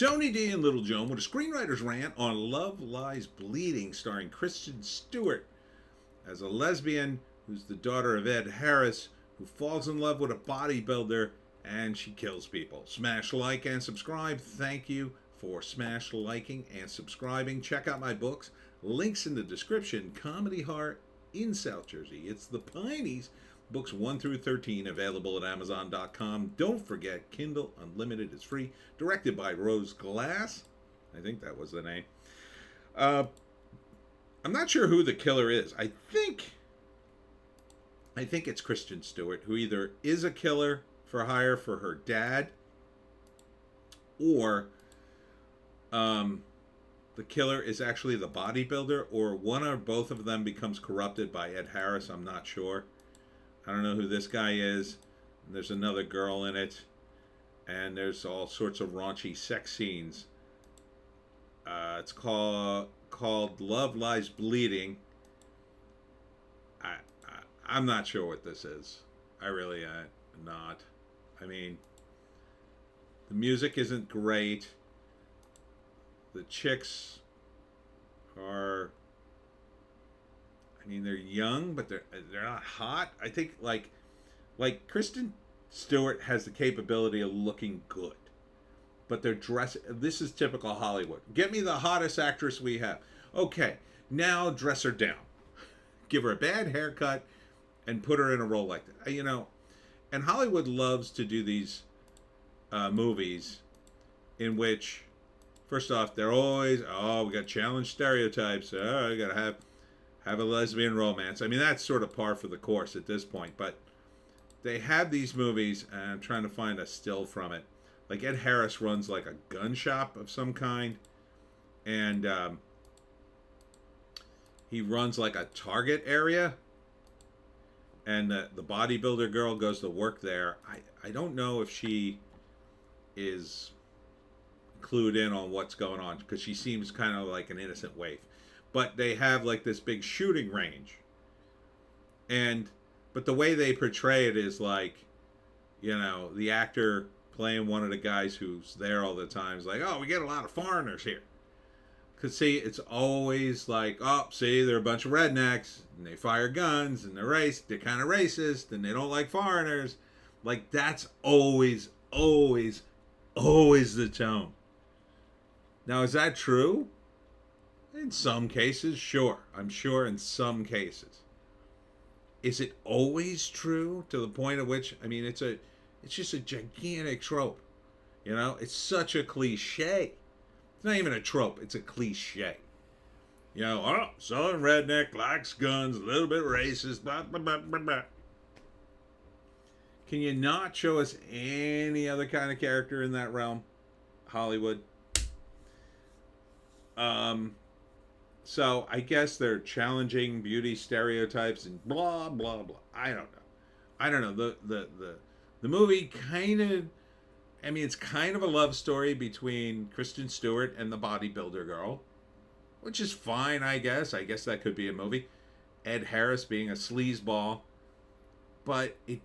Tony D and Little Joan with a screenwriter's rant on Love Lies Bleeding, starring Kristen Stewart as a lesbian who's the daughter of Ed Harris, who falls in love with a bodybuilder and she kills people. Smash like and subscribe. Thank you for smash liking and subscribing. Check out my books. Links in the description. Comedy Heart in South Jersey. It's the Pineys. Books 1 through 13 available at Amazon.com. Don't forget, Kindle Unlimited is free. Directed by Rose Glass. I think that was the name. I'm not sure who the killer is. I think it's Kristen Stewart, who either is a killer for hire for her dad, or the killer is actually the bodybuilder, or one or both of them becomes corrupted by Ed Harris. I'm not sure. I don't know who this guy is. There's another girl in it, and there's all sorts of raunchy sex scenes. It's called Love Lies Bleeding. I'm not sure what this is. I really am not. I mean, the music isn't great. The chicks are, I mean, they're young, but they're not hot. I think like Kristen Stewart has the capability of looking good, but they're dressed. This is typical Hollywood. Get me the hottest actress we have. Okay, now dress her down, give her a bad haircut, and put her in a role like that. You know, and Hollywood loves to do these movies in which, first off, they're always, oh, we got challenge stereotypes. Oh, we gotta have a lesbian romance. I mean, that's sort of par for the course at this point. But they have these movies, and I'm trying to find a still from it. Like Ed Harris runs like a gun shop of some kind, and he runs like a Target area, and the bodybuilder girl goes to work there. I don't know if she is clued in on what's going on, because she seems kind of like an innocent waif. But they have like this big shooting range, but the way they portray it is like, you know, the actor playing one of the guys who's there all the time is like, oh, we get a lot of foreigners here. Because see, it's always like, oh, see, they're a bunch of rednecks and they fire guns and they're kind of racist and they don't like foreigners. Like, that's always the tone. Now, is that true? In some cases, sure. I'm sure in some cases. Is it always true to the point at which, I mean, it's just a gigantic trope. You know, it's such a cliche. It's not even a trope, it's a cliche. You know, oh, southern redneck, likes guns, a little bit racist, blah, blah, blah, blah, blah. Can you not show us any other kind of character in that realm? Hollywood. So I guess they're challenging beauty stereotypes and blah blah blah. I don't know. The movie kind of, I mean, it's kind of a love story between Kristen Stewart and the bodybuilder girl, which is fine, I guess. I guess that could be a movie. Ed Harris being a sleazeball, but it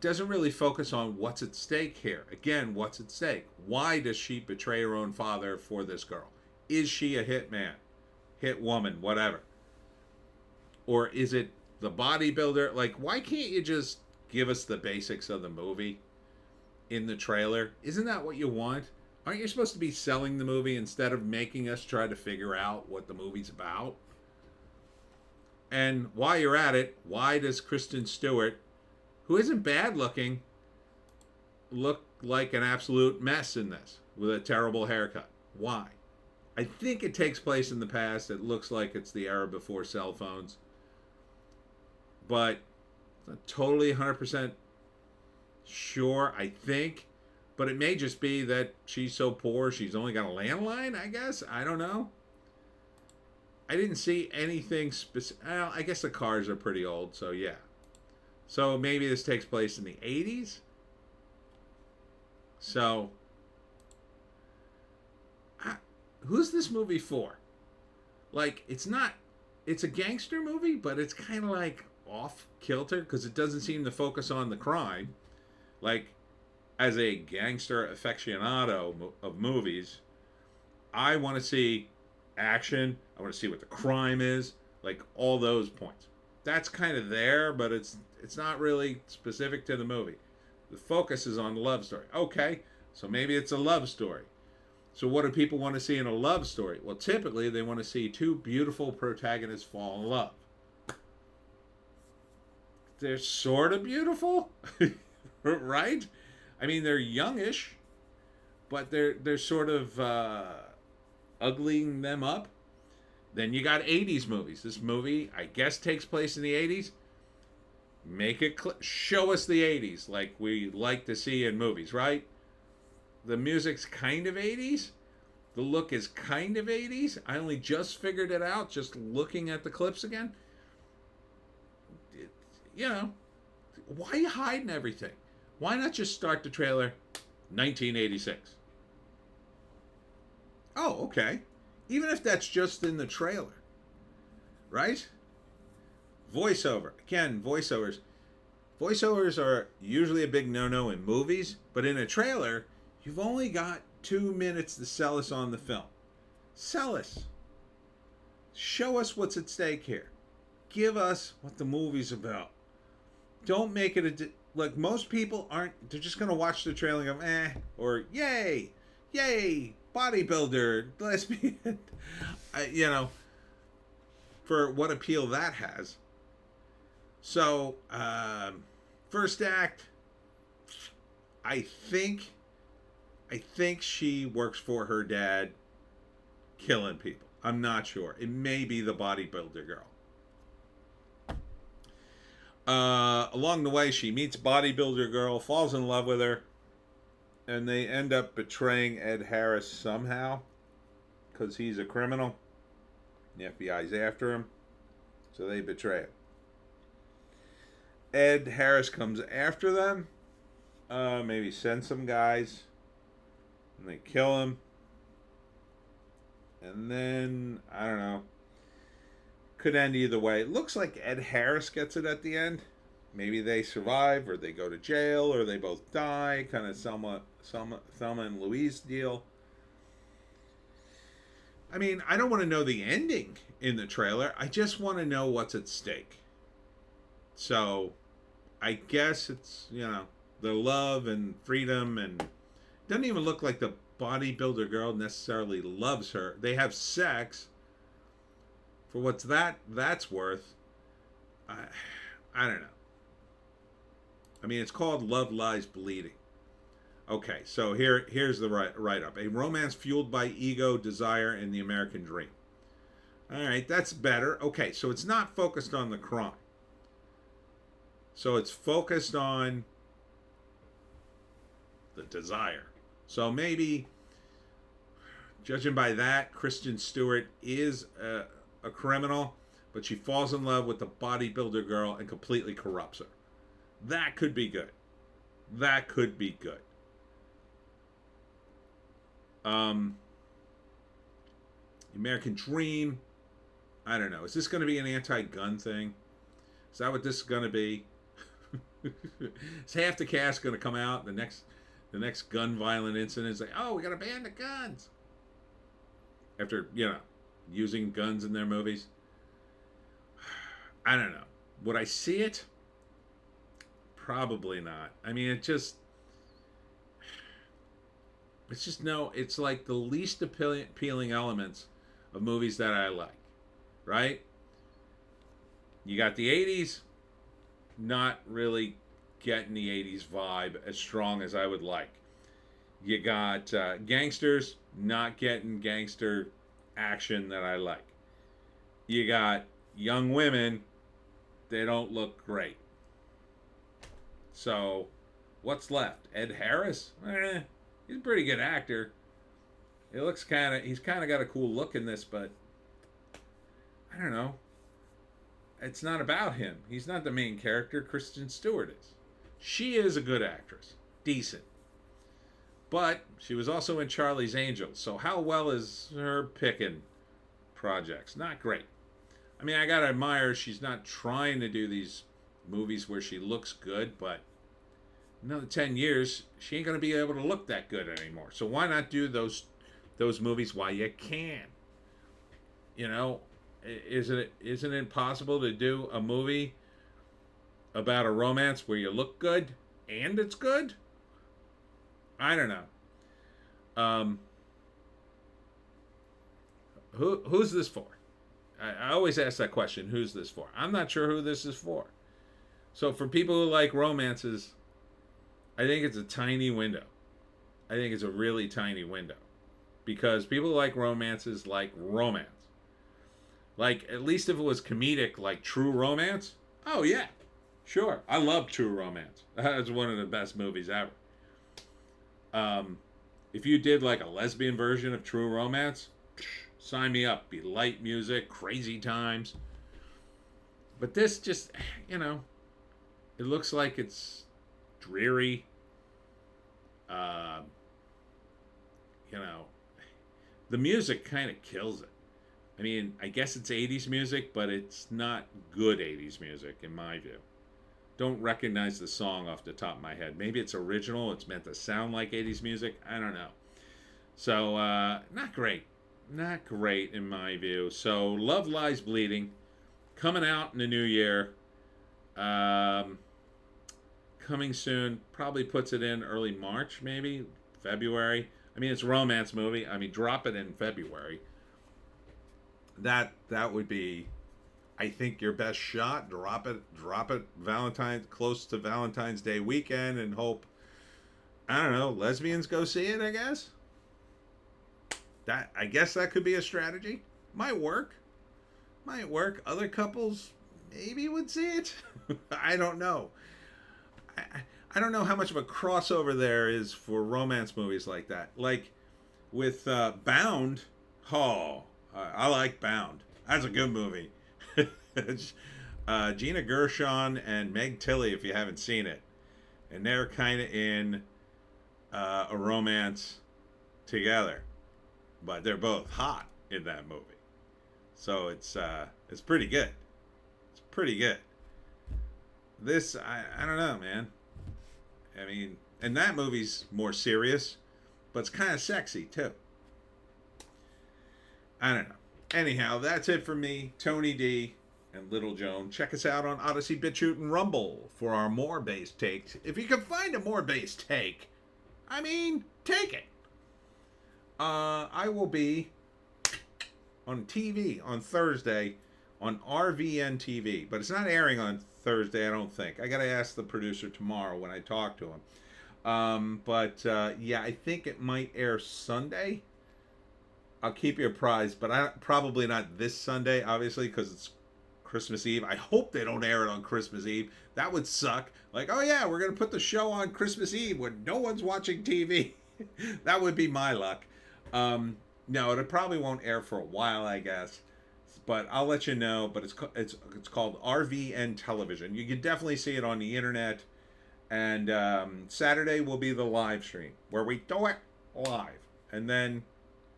doesn't really focus on what's at stake here. Again, what's at stake? Why does she betray her own father for this girl? Is she a hit man, hit woman, whatever? Or is it the bodybuilder? Like, why can't you just give us the basics of the movie in the trailer? Isn't that what you want? Aren't you supposed to be selling the movie instead of making us try to figure out what the movie's about? And while you're at it, why does Kristen Stewart, who isn't bad looking, look like an absolute mess in this with a terrible haircut? Why? I think it takes place in the past. It looks like it's the era before cell phones. But I'm not totally 100% sure, I think. But it may just be that she's so poor she's only got a landline, I guess. I don't know. I didn't see anything specific. Well, I guess the cars are pretty old, so yeah. So maybe this takes place in the 80s? So, who's this movie for? Like, it's a gangster movie, but it's kind of like off kilter because it doesn't seem to focus on the crime. Like, as a gangster aficionado of movies, I want to see action. I want to see what the crime is, like all those points. That's kind of there, but it's not really specific to the movie. The focus is on the love story. Okay, so maybe it's a love story. So what do people want to see in a love story? Well, typically they want to see two beautiful protagonists fall in love. They're sort of beautiful, right? I mean, they're youngish, but they're sort of uglying them up. Then you got 80s movies. This movie, I guess, takes place in the 80s. Make it show us the 80s like we like to see in movies, right? The music's kind of 80s. The look is kind of 80s. I only just figured it out just looking at the clips again. You know, why are you hiding everything? Why not just start the trailer 1986? Oh, okay. Even if that's just in the trailer, right? Voiceover. Again, voiceovers. Voiceovers are usually a big no-no in movies, but in a trailer, you've only got 2 minutes to sell us on the film. Sell us. Show us what's at stake here. Give us what the movie's about. Don't make it like most people aren't. They're just gonna watch the trailer and go, or yay, yay, bodybuilder, lesbian. You know, for what appeal that has. So, first act, I think she works for her dad, killing people. I'm not sure. It may be the bodybuilder girl. Along the way, she meets bodybuilder girl, falls in love with her, and they end up betraying Ed Harris somehow because he's a criminal. The FBI's after him, so they betray him. Ed Harris comes after them, maybe send some guys, and they kill him. And then, I don't know, could end either way. It looks like Ed Harris gets it at the end. Maybe they survive, or they go to jail, or they both die. Kind of Thelma and Louise deal. I mean, I don't want to know the ending in the trailer. I just want to know what's at stake. So, I guess it's, you know, the love and freedom, and it doesn't even look like the bodybuilder girl necessarily loves her. They have sex. For what's that's worth, I don't know. I mean, it's called Love Lies Bleeding. Okay, so here's the write-up. A romance fueled by ego, desire, and the American dream. All right, that's better. Okay, so it's not focused on the crime. So it's focused on the desire. So maybe, judging by that, Kristen Stewart is a criminal, but she falls in love with the bodybuilder girl and completely corrupts her. That could be good. That could be good. American Dream. I don't know. Is this going to be an anti-gun thing? Is that what this is going to be? Is half the cast going to come out the next gun violent incident and say, "Oh, we got to ban the guns," after, you know, using guns in their movies? I don't know. Would I see it? Probably not. I mean, it's just no. It's like the least appealing elements of movies that I like. Right? You got the 80s, not really getting the 80s vibe as strong as I would like. You got gangsters, not getting gangster action that I like. You got young women, they don't look great. So, what's left? Ed Harris? He's a pretty good actor. He's kind of got a cool look in this, but I don't know. It's not about him. He's not the main character. Kristen Stewart is. She is a good actress. Decent. But she was also in Charlie's Angels. So how well is her picking projects? Not great. I mean, I gotta admire she's not trying to do these movies where she looks good, but another 10 years, she ain't going to be able to look that good anymore. So why not do those movies while you can? You know, isn't it possible to do a movie about a romance where you look good and it's good? I don't know. Um, who's this for? I always ask that question. Who's this for? I'm not sure who this is for. So for people who like romances, I think it's a tiny window. I think it's a really tiny window because people who like romances like romance. Like at least if it was comedic, like True Romance. Oh yeah, sure. I love True Romance. That's one of the best movies ever. Um, if you did like a lesbian version of True Romance, sign me up. Be light music, crazy times. But this just, you know, it looks like it's dreary. Uh, you know, the music kind of kills it. I mean, I guess it's 80s music, but it's not good 80s music in my view. Don't recognize the song off the top of my head. Maybe it's original. It's meant to sound like 80s music. I don't know. So, not great. Not great in my view. So, Love Lies Bleeding, coming out in the new year. Coming soon. Probably puts it in early March, maybe February. I mean, it's a romance movie. I mean, drop it in February. That would be, I think, your best shot. Drop it close to Valentine's Day weekend, and hope, I don't know, lesbians go see it. I guess that could be a strategy. Might work. Other couples maybe would see it. I don't know. I don't know how much of a crossover there is for romance movies like that. Like with Bound. Oh, I like Bound. That's a good movie. Gina Gershon and Meg Tilly, if you haven't seen it, and they're kind of in a romance together, but they're both hot in that movie. So it's pretty good. It's pretty good. This I don't know, man. I mean, and that movie's more serious, but it's kind of sexy too. I don't know. Anyhow, that's it for me, Tony D and Little Joan. Check us out on Odysee, Bitchute, and Rumble for our more bass takes. If you can find a more bass take, I mean, take it. I will be on TV on Thursday on RVN TV, but it's not airing on Thursday, I don't think. I got to ask the producer tomorrow when I talk to him. Yeah, I think it might air Sunday. I'll keep you apprised, but probably not this Sunday, obviously, because it's Christmas Eve. I hope they don't air it on Christmas Eve. That would suck. Like, oh yeah, we're going to put the show on Christmas Eve when no one's watching TV. That would be my luck. No, it probably won't air for a while, I guess. But I'll let you know. But it's called RVN Television. You can definitely see it on the internet. And Saturday will be the live stream where we do it live. And then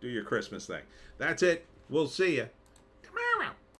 do your Christmas thing. That's it. We'll see you.